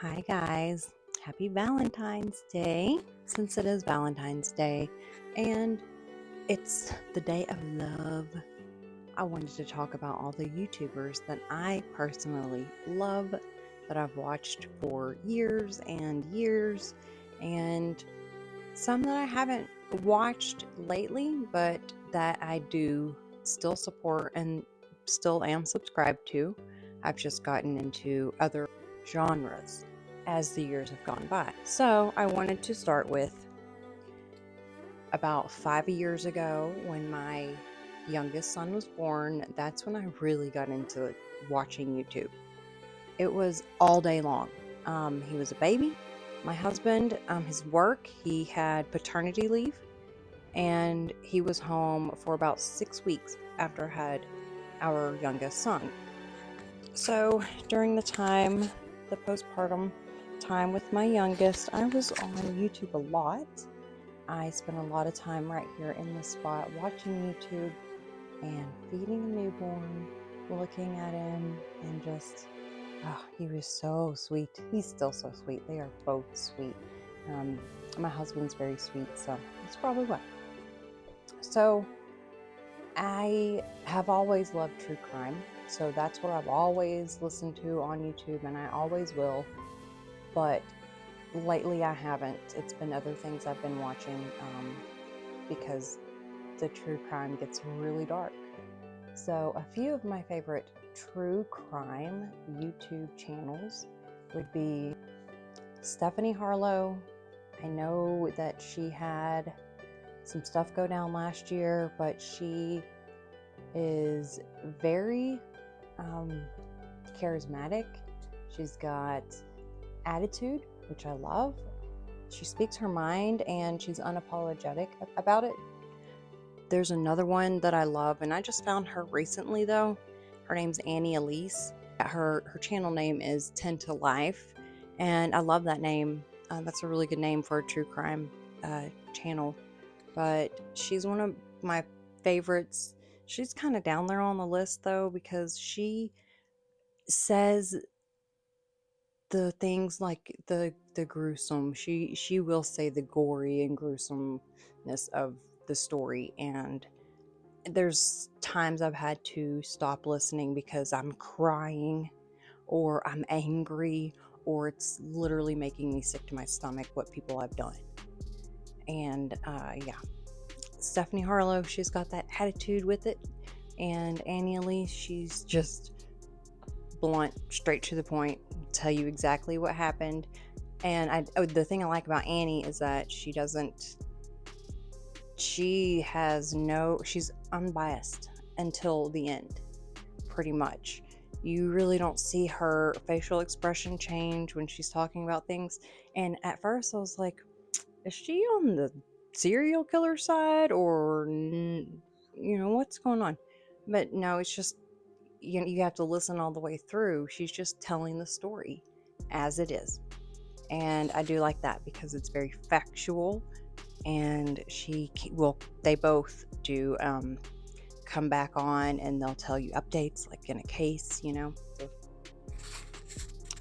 Hi guys, happy Valentine's Day, since it is Valentine's Day and it's the day of love. I wanted to talk about all the YouTubers that I personally love, that I've watched for years and years, and some that I haven't watched lately, but that I do still support and still am subscribed to. I've just gotten into other genres as the years have gone by. So I wanted to start with about 5 years ago when my youngest son was born. That's when I really got into watching YouTube. It was all day long. He was a baby. My husband, his work, he had paternity leave, and he was home for about 6 weeks after I had our youngest son. So during the postpartum time with my youngest, I was on YouTube a lot. I spent a lot of time right here in this spot watching YouTube and feeding a newborn, looking at him, and just, he was so sweet. He's still so sweet. They are both sweet. My husband's very sweet, so that's probably why. So I have always loved true crime, so that's what I've always listened to on YouTube, and I always will. But lately I haven't. It's been other things I've been watching because the true crime gets really dark. So a few of my favorite true crime YouTube channels would be Stephanie Harlowe. I know that she had some stuff go down last year, but she is very charismatic. She's got attitude, which I love. She speaks her mind and she's unapologetic about it. There's another one that I love, and I just found her recently though. Her name's Elise. Her channel name is 10 to Life, and I love that name. That's a really good name for a true crime channel. But she's one of my favorites. She's kind of down there on the list though, because she says the things like the gruesome. She will say the gory and gruesomeness of the story, and there's times I've had to stop listening because I'm crying or I'm angry or it's literally making me sick to my stomach what people have done. And yeah, Stephanie Harlowe, she's got that attitude with it, and Elise, she's just blunt, straight to the point, tell you exactly what happened. And the thing I like about Annie is that she's unbiased until the end, pretty much. You really don't see her facial expression change when she's talking about things. And at first I was like, is she on the serial killer side, or what's going on? But no, it's just, you have to listen all the way through. She's just telling the story as it is, and I do like that because it's very factual. And they both do come back on and they'll tell you updates like in a case,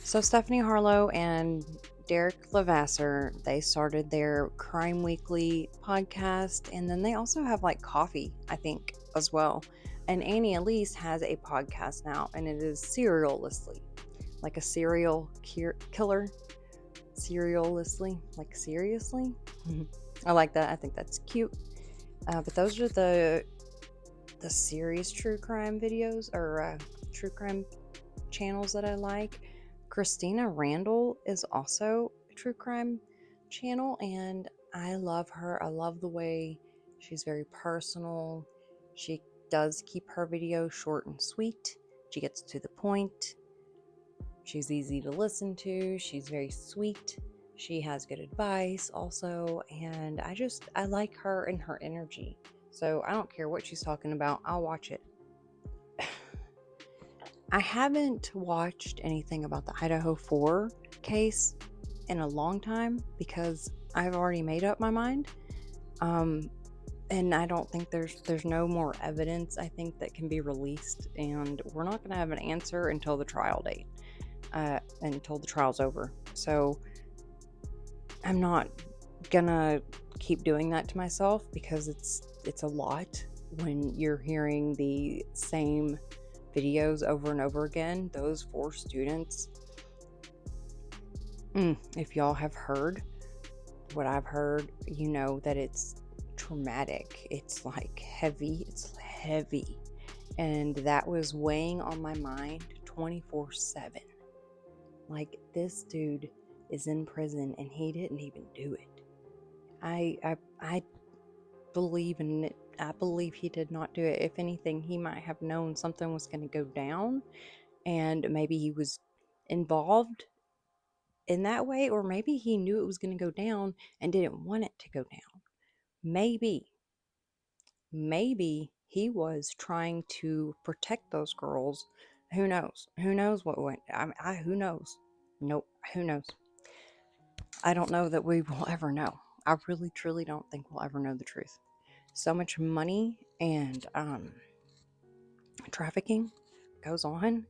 So Stephanie Harlowe and Derek Levasseur, they started their Crime Weekly podcast, and then they also have like coffee, I think, as well. And Elise has a podcast now, and it is serialously, like a serial killer, serialously, like seriously. I like that. I think that's cute. But those are the serious true crime videos, or true crime channels that I like. Christina Randall is also a true crime channel, and I love her. I love the way she's very personal. She does keep her videos short and sweet. She gets to the point. She's easy to listen to. She's very sweet. She has good advice also, and I like her and her energy. So I don't care what she's talking about, I'll watch it. I haven't watched anything about the Idaho 4 case in a long time because I've already made up my mind. And I don't think there's no more evidence, I think, that can be released, and we're not going to have an answer until the trial date. until the trial's over. So I'm not gonna keep doing that to myself, because it's a lot when you're hearing the same videos over and over again. Those 4 students, if y'all have heard what I've heard, you know that it's traumatic. It's like heavy. It's heavy. And that was weighing on my mind 24/7. Like, this dude is in prison and he didn't even do it. I believe in it. I believe he did not do it. If anything, he might have known something was going to go down, and maybe he was involved in that way, or maybe he knew it was going to go down and didn't want it to go down. Maybe he was trying to protect those girls. Who knows? Who knows what went? Who knows? Nope. Who knows? I don't know that we will ever know. I really, truly don't think we'll ever know the truth. So much money and trafficking goes on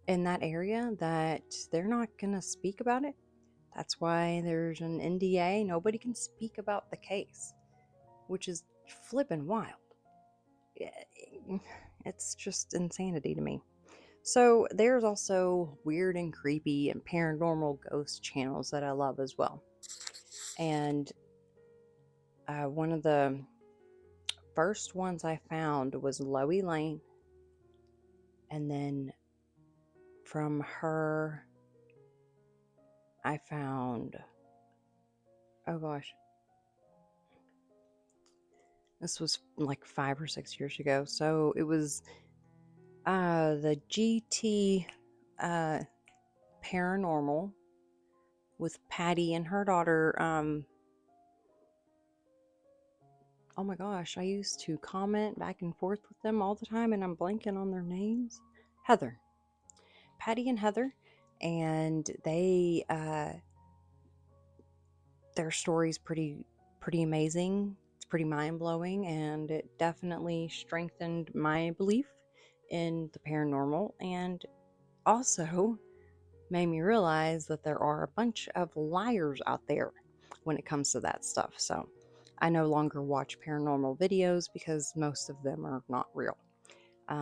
in that area that they're not going to speak about it. That's why there's an NDA. Nobody can speak about the case, which is flippin' wild. It's just insanity to me. So there's also weird and creepy and paranormal ghost channels that I love as well. And one of the first ones I found was Loey Lane. And then from her, I found, oh gosh, this was like 5 or 6 years ago. So it was the GT Paranormal with Patty and her daughter. Oh my gosh, I used to comment back and forth with them all the time, and I'm blanking on their names. Heather. Patty and Heather. And they, their story's pretty amazing. It's pretty mind-blowing, and it definitely strengthened my belief in the paranormal, and also made me realize that there are a bunch of liars out there when it comes to that stuff. So I no longer watch paranormal videos because most of them are not real.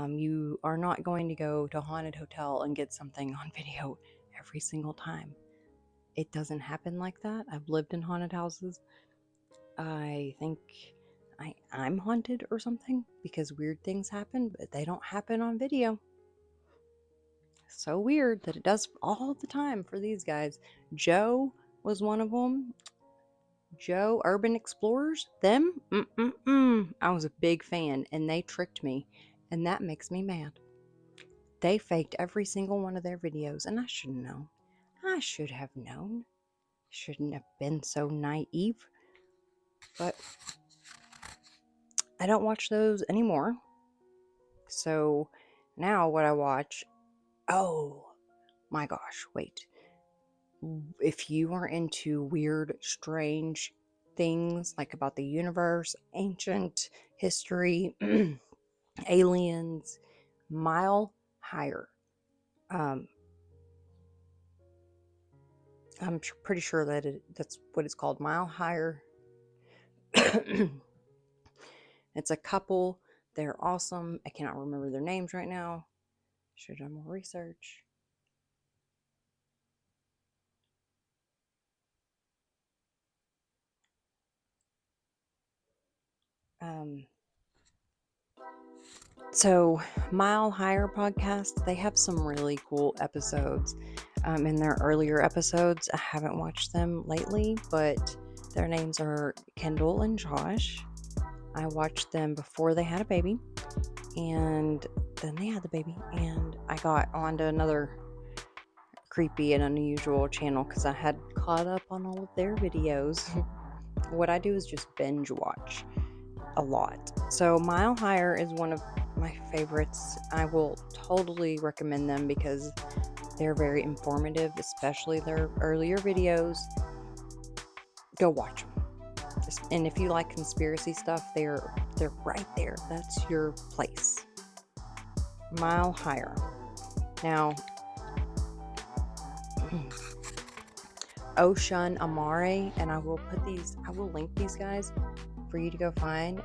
You are not going to go to a haunted hotel and get something on video every single time. It doesn't happen like that. I've lived in haunted houses. I think I'm haunted or something because weird things happen, but they don't happen on video. So weird that it does all the time for these guys. Joe was one of them. Joe, Urban Explorers, them, I was a big fan, and they tricked me, and that makes me mad. They faked every single one of their videos, and I should know. I should have known. Shouldn't have been so naive. But I don't watch those anymore. So now what I watch, oh my gosh, wait. If you are into weird, strange things like about the universe, ancient history, aliens, Mile Higher. I'm pretty sure that that's what it's called, Mile Higher. It's a couple. They're awesome. I cannot remember their names right now. Should have done more research. So Mile Higher podcast, they have some really cool episodes. In their earlier episodes, I haven't watched them lately, but their names are Kendall and Josh. I watched them before they had a baby, and then they had the baby, and I got onto another creepy and unusual channel because I had caught up on all of their videos. What I do is just binge watch a lot. So Mile Higher is one of my favorites. I will totally recommend them because they're very informative, especially their earlier videos. Go watch them. And if you like conspiracy stuff, they're right there. That's your place. Mile Higher. Now, OshunAmari, and I will link these guys for you to go find.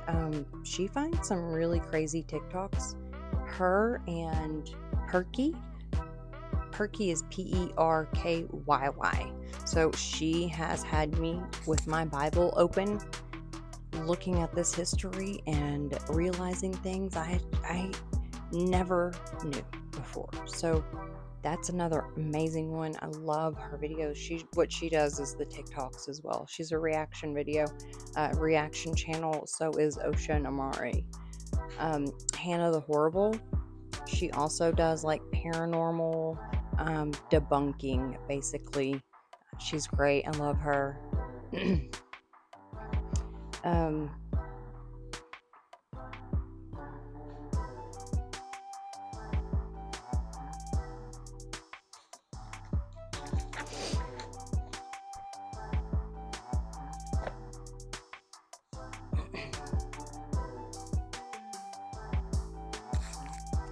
She finds some really crazy TikToks. Her and Perky is Perkyy. So she has had me with my Bible open, looking at this history and realizing things I never knew before. So that's another amazing one. I love her videos. What she does is the TikToks as well. She's a reaction channel. So is OshunAmari. Hannah the Horrible. She also does like paranormal debunking, basically. She's great. I love her.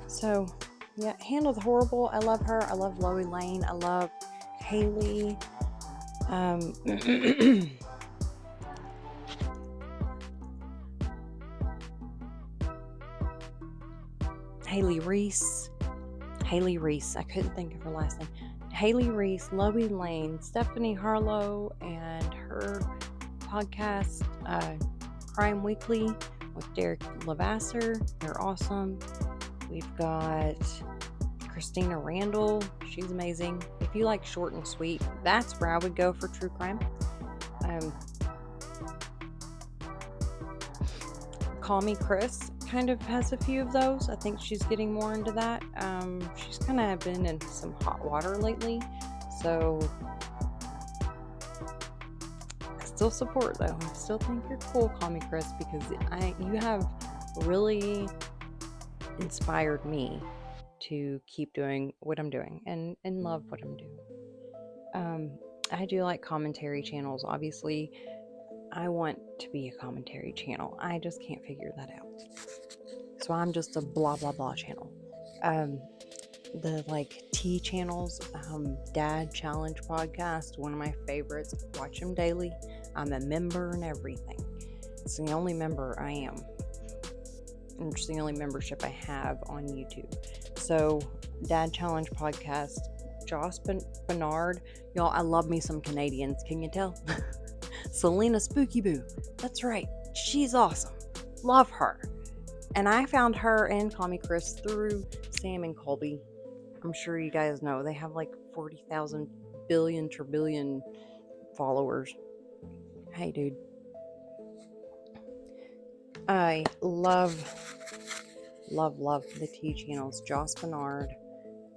So, yeah, Hannah the Horrible. I love her. I love Loie Lane. I love Hailey. Hailey Reese. I couldn't think of her last name. Hailey Reese, Loie Lane, Stephanie Harlowe, and her podcast, Crime Weekly with Derek Levasseur. They're awesome. We've got Christina Randall. She's amazing. If you like short and sweet, that's where I would go for true crime. KallMeKris kind of has a few of those. I think she's getting more into that. She's kind of been in some hot water lately, so I still support, though. I still think you're cool, KallMeKris, because you have really inspired me to keep doing what I'm doing and love what I'm doing. I do like commentary channels. Obviously, I want to be a commentary channel. I just can't figure that out. So I'm just a blah blah blah channel. The like tea channels, Dad Challenge podcast, one of my favorites. Watch them daily. I'm a member and everything. It's the only member I am. It's the only membership I have on YouTube. So, Dad Challenge podcast, Joss Bernard. Y'all, I love me some Canadians. Can you tell? Selena Spooky Boo. That's right. She's awesome. Love her. And I found her and KallMeKris through Sam and Colby. I'm sure you guys know. They have like 40,000 trillion followers. Hey, dude. I love the T channels. Joss Bernard,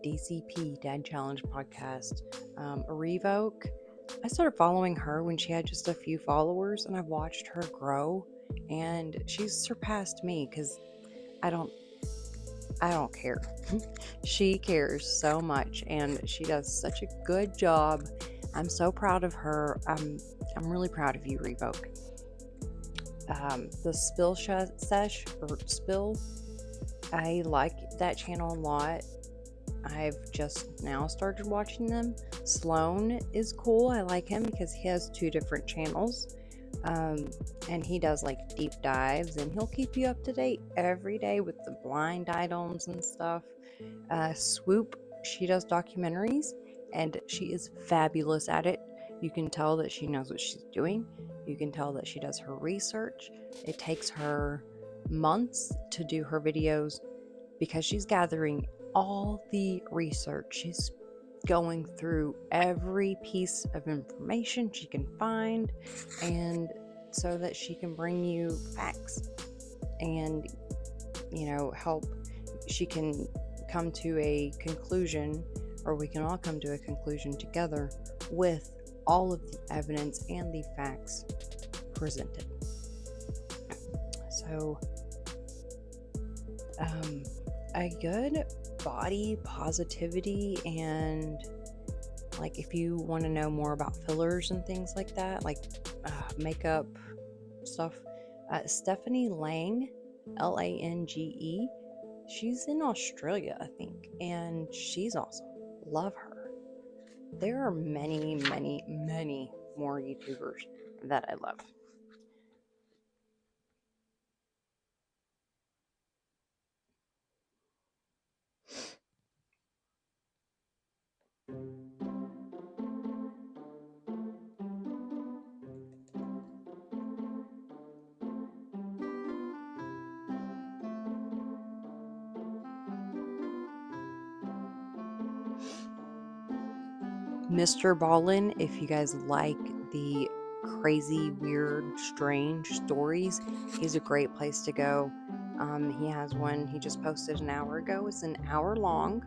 DCP, Dad Challenge podcast, Revoke. I started following her when she had just a few followers, and I've watched her grow, and she's surpassed me because I don't care. She cares so much, and she does such a good job. I'm so proud of her. I'm really proud of you, Revoke. The Spill, I like that channel a lot. I've just now started watching them. Sloan is cool. I like him because he has 2 different channels. And he does like deep dives, and he'll keep you up to date every day with the blind items and stuff. Swoop, she does documentaries, and she is fabulous at it. You can tell that she knows what she's doing. You can tell that she does her research. It takes her months to do her videos because she's gathering all the research. She's going through every piece of information she can find, and so that she can bring you facts and, help. She can come to a conclusion, or we can all come to a conclusion together with all of the evidence and the facts presented. So, a good body positivity, and like if you want to know more about fillers and things like that, like makeup stuff, Stephanie Lange, Lange, she's in Australia, I think, and she's awesome. Love her. There are many, many, many more YouTubers that I love. Mr. Ballin, if you guys like the crazy, weird, strange stories, he's a great place to go. He has one he just posted an hour ago. It's an hour long.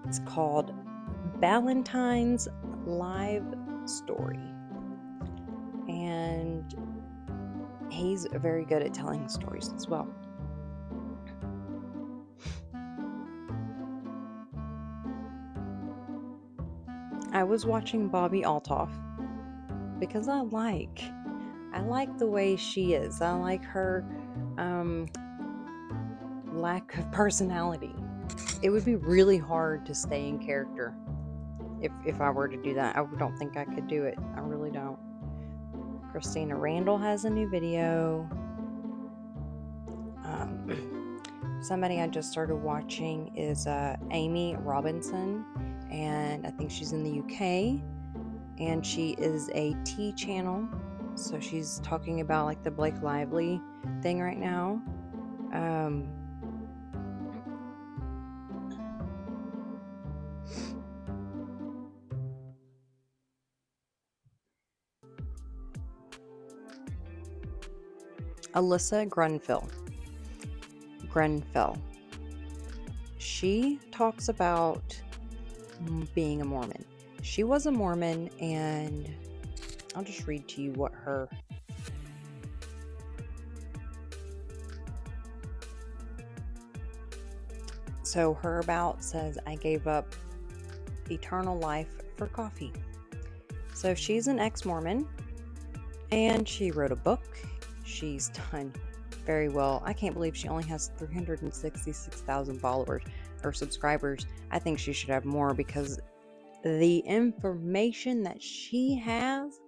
It's called Valentine's Live Story. And he's very good at telling stories as well. I was watching Bobby Altoff because I like the way she is. I like her lack of personality. It would be really hard to stay in character if I were to do that. I don't think I could do it. I really don't. Christina, Randall has a new video. Somebody I just started watching is Amy Robinson, and I think she's in the UK, and she is a tea channel, so she's talking about like the Blake Lively thing right now. Alyssa Grenfell. She talks about being a Mormon. She was a Mormon, and I'll just read to you what her her about says, I gave up eternal life for coffee. So she's an ex-Mormon, and she wrote a book. She's done very well. I can't believe she only has 366,000 followers or subscribers. I think she should have more because the information that she has,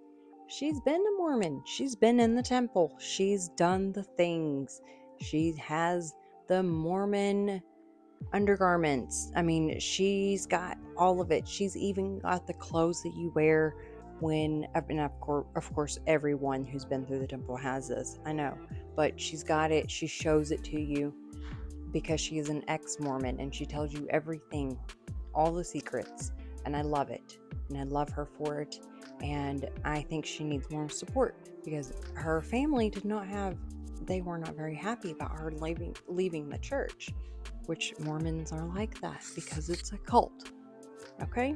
she's been a Mormon. She's been in the temple. She's done the things. She has the Mormon undergarments. I mean, she's got all of it. She's even got the clothes that you wear when, and of course, everyone who's been through the temple has this. I know, but she's got it. She shows it to you because she is an ex-Mormon, and she tells you everything, all the secrets, and I love it, and I love her for it. And I think she needs more support because her family they were not very happy about her leaving the church, which Mormons are like that because it's a cult. Okay,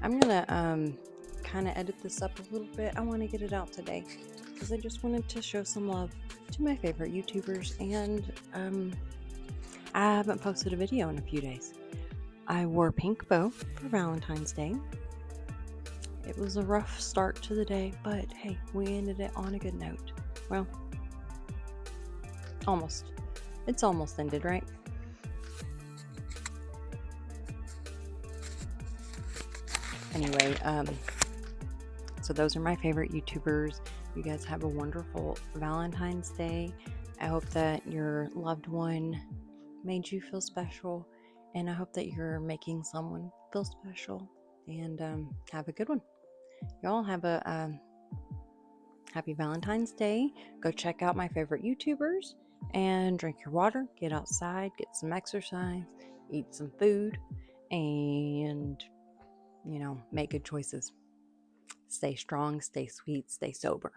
I'm gonna kind of edit this up a little bit. I want to get it out today because I just wanted to show some love to my favorite YouTubers, and I haven't posted a video in a few days. I wore pink bow for Valentine's Day. It was a rough start to the day, but hey, we ended it on a good note. Well, almost. It's almost ended, right? Anyway, so those are my favorite YouTubers. You guys have a wonderful Valentine's Day. I hope that your loved one made you feel special, and I hope that you're making someone feel special. And have a good one. Y'all have a happy Valentine's Day. Go check out my favorite YouTubers and drink your water. Get outside, get some exercise, eat some food, and make good choices. Stay strong, stay sweet, stay sober.